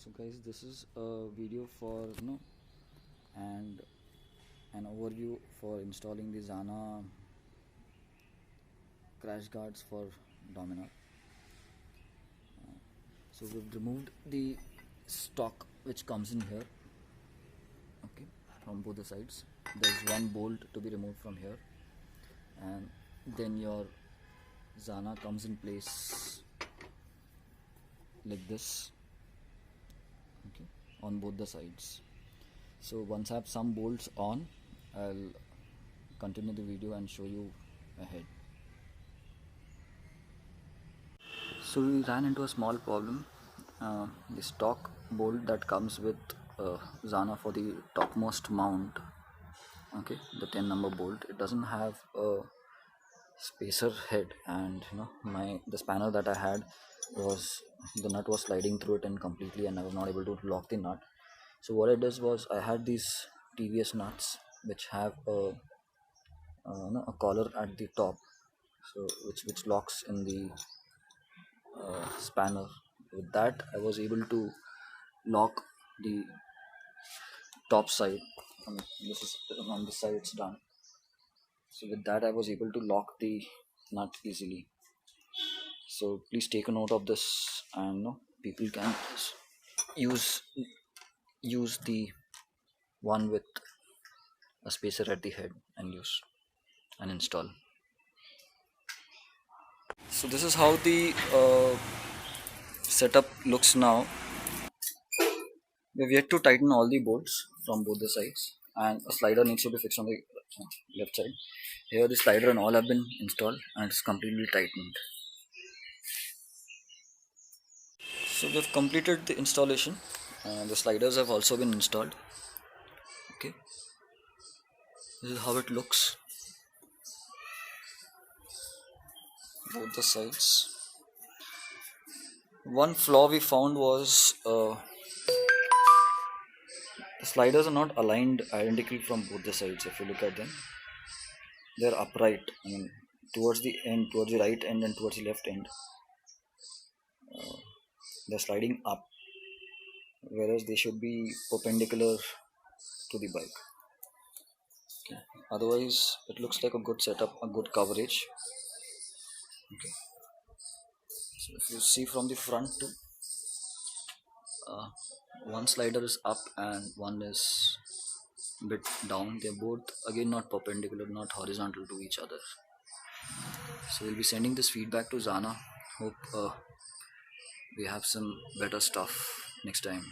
So guys, this is a video for and an overview for installing the Zana crash guards for Dominar. So we've removed the stock which comes in here, okay, from both the sides. There's one bolt to be removed from here, and then your Zana comes in place like this, okay, on both the sides. So once I have some bolts on, I'll continue the video and show you ahead. So we ran into a small problem. The stock bolt that comes with Zana for the topmost mount, okay, the 10 number bolt, it doesn't have a spacer head, and the spanner that I had was, the nut was sliding through it and completely, and I was not able to lock the nut. So what I did was, I had these TVS nuts which have a collar at the top, so which locks in the spanner. With that, I was able to lock the top side. This is on this side, it's done. So with that, I was able to lock the nut easily. So please take a note of this, and people can use the one with a spacer at the head and use and install. So this is how the setup looks now. We have yet to tighten all the bolts from both the sides, and a slider needs to be fixed on the left side. Here the slider and all have been installed, and it's completely tightened. So we've completed the installation, and the sliders have also been installed. Okay, this is how it looks, both the sides. One flaw we found was the sliders are not aligned identically from both the sides. If you look at them, they're upright. I mean, towards the end, towards the right end and towards the left end, they're sliding up, whereas they should be perpendicular to the bike. Okay. Otherwise, it looks like a good setup, a good coverage. Okay. So if you see from the front too, one slider is up and one is a bit down. They're both again not perpendicular, not horizontal to each other. So we'll be sending this feedback to Zana. Hope we have some better stuff next time.